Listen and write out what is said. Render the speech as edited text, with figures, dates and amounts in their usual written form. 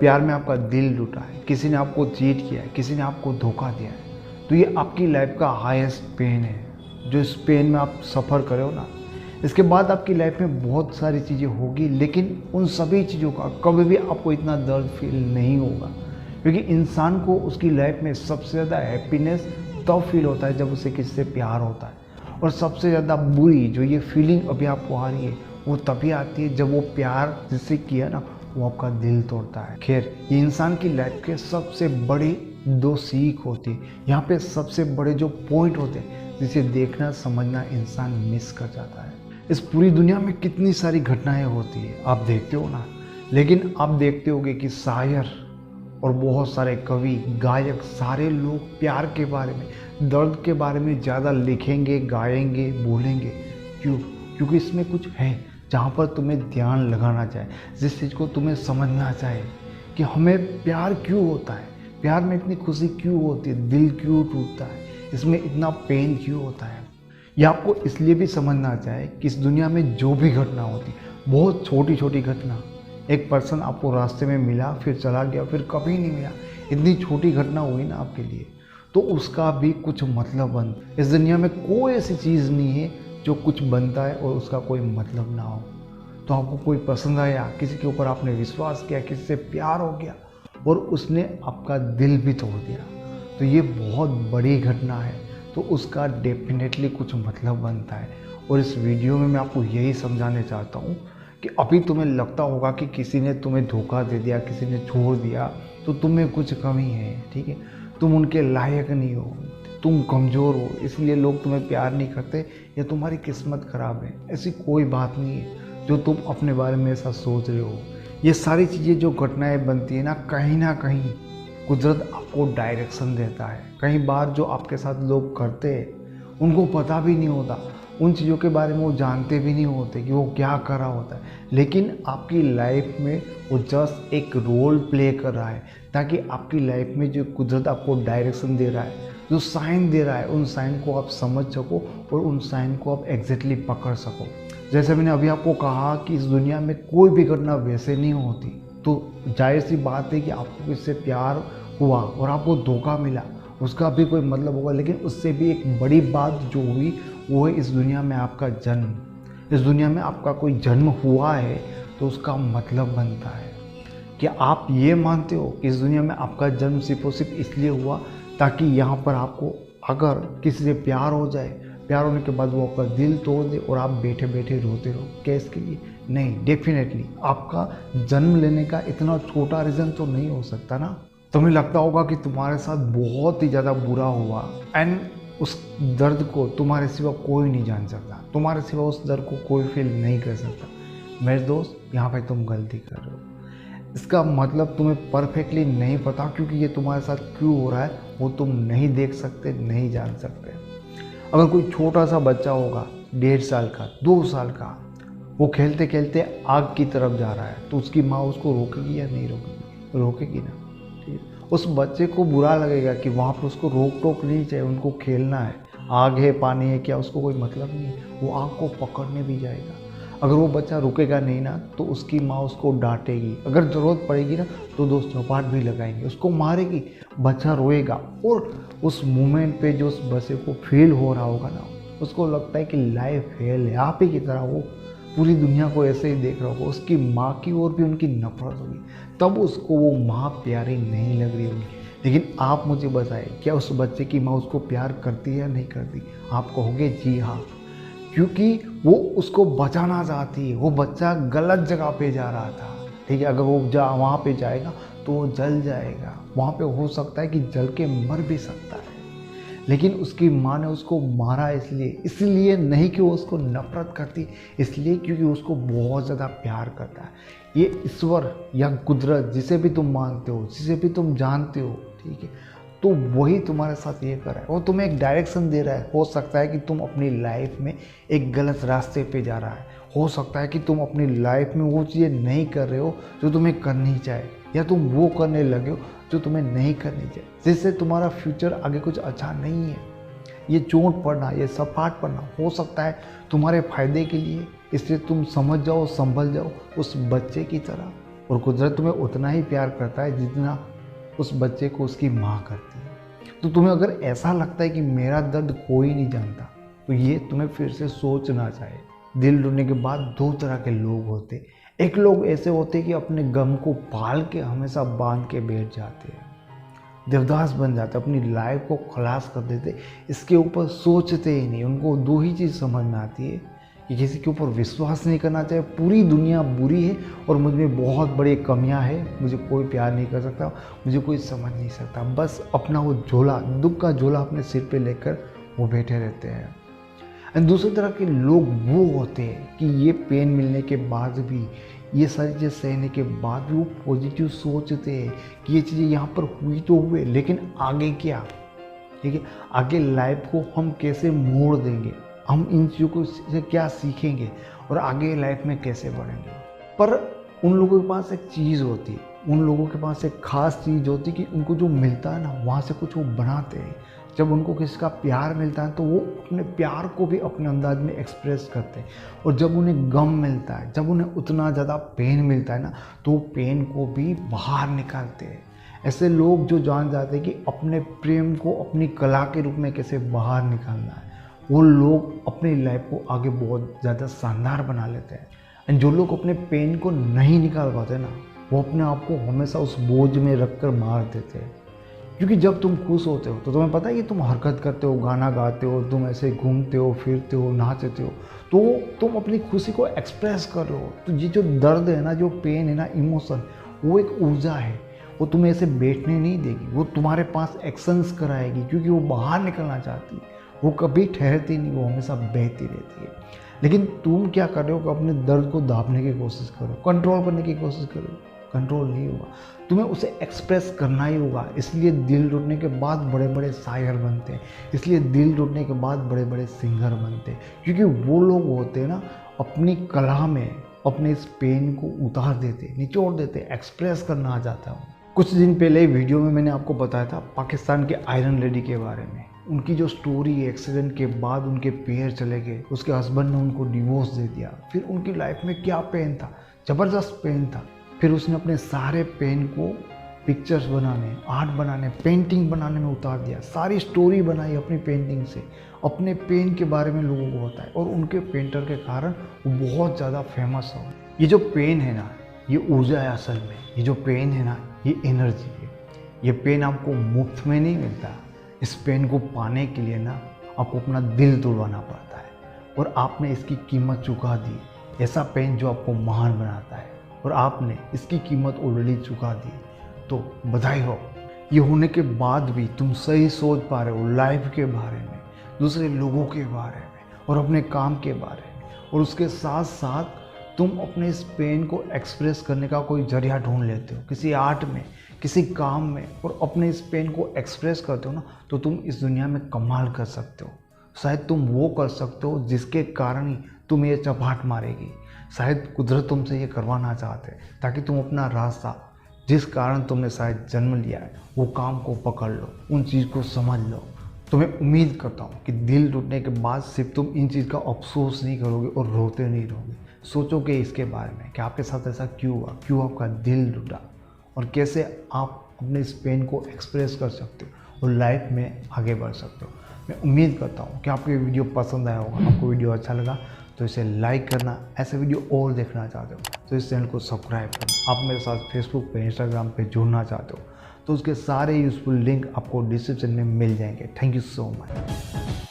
प्यार में आपका दिल टूटा है, किसी ने आपको चीट किया है, किसी ने आपको धोखा दिया है, तो ये आपकी लाइफ का हाईएस्ट पेन है। जो इस पेन में आप सफ़र करे हो ना, इसके बाद आपकी लाइफ में बहुत सारी चीज़ें होगी, लेकिन उन सभी चीज़ों का कभी भी आपको इतना दर्द फील नहीं होगा। क्योंकि इंसान को उसकी लाइफ में सबसे ज़्यादा हैप्पीनेस तब फील होता है जब उसे किसी से प्यार होता है, और सबसे ज़्यादा बुरी जो ये फीलिंग अभी आपको आ रही है वो तभी आती है जब वो प्यार जिससे किया ना वो आपका दिल तोड़ता है। खैर, ये इंसान की लाइफ के सबसे बड़ी दो सीख होती है। यहाँ पे सबसे बड़े जो पॉइंट होते हैं जिसे देखना समझना इंसान मिस कर जाता है। इस पूरी दुनिया में कितनी सारी घटनाएं होती है आप देखते हो ना, लेकिन आप देखते होगे कि शायर और बहुत सारे कवि, गायक, सारे लोग प्यार के बारे में, दर्द के बारे में ज़्यादा लिखेंगे, गाएंगे, बोलेंगे। क्यों? क्योंकि इसमें कुछ है जहाँ पर तुम्हें ध्यान लगाना चाहिए, जिस चीज़ को तुम्हें समझना चाहिए कि हमें प्यार क्यों होता है, प्यार में इतनी खुशी क्यों होती है, दिल क्यों टूटता है, इसमें इतना पेन क्यों होता है। यह आपको इसलिए भी समझना चाहिए कि इस दुनिया में जो भी घटना होती है, बहुत छोटी छोटी घटना, एक पर्सन आपको रास्ते में मिला फिर चला गया फिर कभी नहीं मिला, इतनी छोटी घटना हुई ना आपके लिए, तो उसका भी कुछ मतलब बन। इस दुनिया में कोई ऐसी चीज़ नहीं है जो कुछ बनता है और उसका कोई मतलब ना हो। तो आपको कोई पसंद आया, किसी के ऊपर आपने विश्वास किया, किसी से प्यार हो गया और उसने आपका दिल भी तोड़ दिया, तो ये बहुत बड़ी घटना है, तो उसका डेफिनेटली कुछ मतलब बनता है। और इस वीडियो में मैं आपको यही समझाने चाहता हूँ कि अभी तुम्हें लगता होगा कि किसी ने तुम्हें धोखा दे दिया, किसी ने छोड़ दिया, तो तुम्हें कुछ कमी है, ठीक है, तुम उनके लायक नहीं हो, तुम कमज़ोर हो, इसलिए लोग तुम्हें प्यार नहीं करते, या तुम्हारी किस्मत ख़राब है। ऐसी कोई बात नहीं है जो तुम अपने बारे में ऐसा सोच रहे हो। ये सारी चीज़ें जो घटनाएं बनती है ना कहीं कुदरत आपको डायरेक्शन देता है। कई बार जो आपके साथ लोग करते हैं उनको पता भी नहीं होता, उन चीज़ों के बारे में वो जानते भी नहीं होते कि वो क्या कर रहा होता है, लेकिन आपकी लाइफ में वो जस्ट एक रोल प्ले कर रहा है, ताकि आपकी लाइफ में जो कुदरत आपको डायरेक्शन दे रहा है, जो साइन दे रहा है, उन साइन को आप समझ सको और उन साइन को आप एग्जैक्टली पकड़ सको। जैसे मैंने अभी आपको कहा कि इस दुनिया में कोई भी घटना वैसे नहीं होती, तो जाहिर सी बात है कि आपको किससे प्यार हुआ और आपको धोखा मिला, उसका भी कोई मतलब होगा। लेकिन उससे भी एक बड़ी बात जो हुई वो है इस दुनिया में आपका जन्म। इस दुनिया में आपका कोई जन्म हुआ है तो उसका मतलब बनता है कि आप ये मानते हो कि इस दुनिया में आपका जन्म सिर्फ और सिर्फ इसलिए हुआ ताकि यहाँ पर आपको अगर किसी से प्यार हो जाए, प्यार होने के बाद वो आपका दिल तोड़ दे और आप बैठे बैठे रोते रहो। क्या इसके लिए? नहीं, डेफिनेटली आपका जन्म लेने का इतना छोटा रीज़न तो नहीं हो सकता ना। तुम्हें लगता होगा कि तुम्हारे साथ बहुत ही ज़्यादा बुरा हुआ एंड उस दर्द को तुम्हारे सिवा कोई नहीं जान सकता, तुम्हारे सिवा उस दर्द को कोई फील नहीं कर सकता। मेरे दोस्त, यहाँ पे तुम गलती कर रहे हो। इसका मतलब तुम्हें परफेक्टली नहीं पता, क्योंकि ये तुम्हारे साथ क्यों हो रहा है वो तुम नहीं देख सकते, नहीं जान सकते। अगर कोई छोटा सा बच्चा होगा 1.5 साल का, 2 साल का, वो खेलते खेलते आग की तरफ जा रहा है, तो उसकी माँ उसको रोकेगी या नहीं रोकेगी? रोकेगी ना। ठीक है, उस बच्चे को बुरा लगेगा कि वहाँ पर उसको रोक टोक नहीं चाहिए, उनको खेलना है, आग है, पानी है, क्या उसको कोई मतलब नहीं है, वो आग को पकड़ने भी जाएगा। अगर वो बच्चा रुकेगा नहीं ना तो उसकी माँ उसको डांटेगी, अगर ज़रूरत पड़ेगी ना तो 2 चौपाट भी लगाएंगे, उसको मारेगी, बच्चा रोएगा। और उस मोमेंट पे जो उस बच्चे को फील हो रहा होगा ना, उसको लगता है कि लाइफ फेल है, आप ही की तरह वो पूरी दुनिया को ऐसे ही देख रहा होगा, उसकी माँ की ओर भी उनकी नफरत होगी, तब उसको वो माँ प्यारी नहीं लग रही होगी। लेकिन आप मुझे बताएं, क्या उस बच्चे की माँ उसको प्यार करती है या नहीं करती? आप कहोगे जी हाँ, क्योंकि वो उसको बचाना चाहती है। वो बच्चा गलत जगह पे जा रहा था, ठीक है, अगर वो वहाँ पे जाएगा तो वो जल जाएगा, वहाँ पे हो सकता है कि जल के मर भी सकता है। लेकिन उसकी माँ ने उसको मारा इसलिए नहीं कि वो उसको नफरत करती, इसलिए क्योंकि उसको बहुत ज़्यादा प्यार करता है। ये ईश्वर या कुदरत, जिसे भी तुम मानते हो, जिसे भी तुम जानते हो, ठीक है, तो वही तुम्हारे साथ ये कर रहा है, वो तुम्हें एक डायरेक्शन दे रहा है। हो सकता है कि तुम अपनी लाइफ में एक गलत रास्ते पे जा रहा है, हो सकता है कि तुम अपनी लाइफ में वो चीज़ें नहीं कर रहे हो जो तुम्हें करनी चाहिए, या तुम वो करने लगे हो जो तुम्हें नहीं करनी चाहिए, जिससे तुम्हारा फ्यूचर आगे कुछ अच्छा नहीं है। ये चोट पड़ना, ये सपाट पड़ना हो सकता है तुम्हारे फायदे के लिए, इसलिए तुम समझ जाओ, संभल जाओ उस बच्चे की तरह। और कुदरत तुम्हें उतना ही प्यार करता है जितना उस बच्चे को उसकी माँ करती है। तो तुम्हें अगर ऐसा लगता है कि मेरा दर्द कोई नहीं जानता, तो ये तुम्हें फिर से सोचना चाहिए। दिल टूटने के बाद दो तरह के लोग होते। एक लोग ऐसे होते कि अपने गम को पाल के हमेशा बांध के बैठ जाते हैं, देवदास बन जाते, अपनी लाइफ को खलास कर देते, इसके ऊपर सोचते ही नहीं। उनको दो ही चीज़ समझ में आती है कि किसी के ऊपर विश्वास नहीं करना चाहिए, पूरी दुनिया बुरी है और मुझ में बहुत बड़ी कमियां है, मुझे कोई प्यार नहीं कर सकता, मुझे कोई समझ नहीं सकता। बस अपना वो झोला, दुख का झोला अपने सिर पे लेकर वो बैठे रहते हैं। एंड दूसरी तरह के लोग वो होते हैं कि ये पेन मिलने के बाद भी, ये सारी चीज़ें सहने के बाद भी वो पॉजिटिव सोचते हैं कि ये चीज़ें यहाँ पर हुई तो हुए, लेकिन आगे क्या, ठीक है, आगे लाइफ को हम कैसे मोड़ देंगे, हम इन चीज़ों को से क्या सीखेंगे और आगे लाइफ में कैसे बढ़ेंगे। पर उन लोगों के पास एक चीज़ होती है, उन लोगों के पास एक ख़ास चीज़ होती है कि उनको जो मिलता है ना, वहाँ से कुछ वो बनाते हैं। जब उनको किसी का प्यार मिलता है तो वो अपने प्यार को भी अपने अंदाज में एक्सप्रेस करते हैं, और जब उन्हें गम मिलता है, जब उन्हें उतना ज़्यादा पेन मिलता है ना, तो पेन को भी बाहर निकालते हैं। ऐसे लोग जो जान जाते हैं कि अपने प्रेम को अपनी कला के रूप में कैसे बाहर निकालना है, वो लोग अपनी लाइफ को आगे बहुत ज़्यादा शानदार बना लेते हैं। एंड जो लोग अपने पेन को नहीं निकाल पाते ना, वो अपने आप को हमेशा उस बोझ में रख कर मार देते हैं। क्योंकि जब तुम खुश होते हो तो तुम्हें पता है कि तुम हरकत करते हो, गाना गाते हो, तुम ऐसे घूमते हो, फिरते हो, नाचते हो, तो तुम अपनी खुशी को एक्सप्रेस कर रहे हो। तो ये जो दर्द है ना, जो पेन है ना, इमोशन, वो एक ऊर्जा है, वो तुम्हें ऐसे बैठने नहीं देगी, वो तुम्हारे पास एक्शंस कराएगी, क्योंकि वो बाहर निकलना चाहती है, वो कभी ठहरती नहीं, वो हमेशा बहती रहती है। लेकिन तुम क्या कर रहे हो कि अपने दर्द को दाबने की कोशिश करो, कंट्रोल करने की कोशिश करो, कंट्रोल नहीं होगा, तुम्हें उसे एक्सप्रेस करना ही होगा। इसलिए दिल टूटने के बाद बड़े बड़े शायर बनते हैं, इसलिए दिल टूटने के बाद बड़े बड़े सिंगर बनते हैं, क्योंकि वो लोग होते हैं ना, अपनी कला में अपने इस पेन को उतार देते, निचोड़ देते, एक्सप्रेस करना आ जाता है। कुछ दिन पहले वीडियो में मैंने आपको बताया था पाकिस्तान के आयरन लेडी के बारे में। उनकी जो स्टोरी है, एक्सीडेंट के बाद उनके पैर चले गए, उसके हस्बैंड ने उनको डिवोर्स दे दिया, फिर उनकी लाइफ में क्या पेन था, ज़बरदस्त पेन था। फिर उसने अपने सारे पेन को पिक्चर्स बनाने, आर्ट बनाने, पेंटिंग बनाने में उतार दिया, सारी स्टोरी बनाई अपनी पेंटिंग से, अपने पेन के बारे में लोगों को बताया, और उनके पेंटर के कारण वो बहुत ज़्यादा फेमस हो। ये जो पेन है ना, ये ऊर्जा है असल में, ये जो पेन है ना, ये एनर्जी है। ये पेन आपको मुफ्त में नहीं मिलता, इस पेन को पाने के लिए ना आपको अपना दिल तोड़वाना पड़ता है, और आपने इसकी कीमत चुका दी। ऐसा पेन जो आपको महान बनाता है, और आपने इसकी कीमत ऑलरेडी चुका दी, तो बधाई हो। ये होने के बाद भी तुम सही सोच पा रहे हो लाइफ के बारे में, दूसरे लोगों के बारे में, और अपने काम के बारे में, और उसके साथ साथ तुम अपने इस पेन को एक्सप्रेस करने का कोई जरिया ढूंढ लेते हो, किसी आर्ट में, किसी काम में, और अपने इस पेन को एक्सप्रेस करते हो ना, तो तुम इस दुनिया में कमाल कर सकते हो। शायद तुम वो कर सकते हो जिसके कारण ही तुम्हें ये चपाट मारेगी। शायद कुदरत तुमसे ये करवाना चाहते हैं ताकि तुम अपना रास्ता, जिस कारण तुमने शायद जन्म लिया है, वो काम को पकड़ लो, उन चीज़ को समझ लो। तुम्हें उम्मीद करता हूँ कि दिल टूटने के बाद सिर्फ तुम इन चीज़ का अफसोस नहीं करोगे और रोते नहीं रहोगे, सोचोगे इसके बारे में कि आपके साथ ऐसा क्यों हुआ, क्यों आपका दिल टूटा, और कैसे आप अपने इस पेन को एक्सप्रेस कर सकते हो और लाइफ में आगे बढ़ सकते हो। मैं उम्मीद करता हूँ कि आपको ये वीडियो पसंद आया होगा। आपको वीडियो अच्छा लगा तो इसे लाइक करना, ऐसे वीडियो और देखना चाहते हो तो इस चैनल को सब्सक्राइब करना। आप मेरे साथ फेसबुक पे, इंस्टाग्राम पे जुड़ना चाहते हो तो उसके सारे यूज़फुल लिंक आपको डिस्क्रिप्शन में मिल जाएंगे। Thank you so much.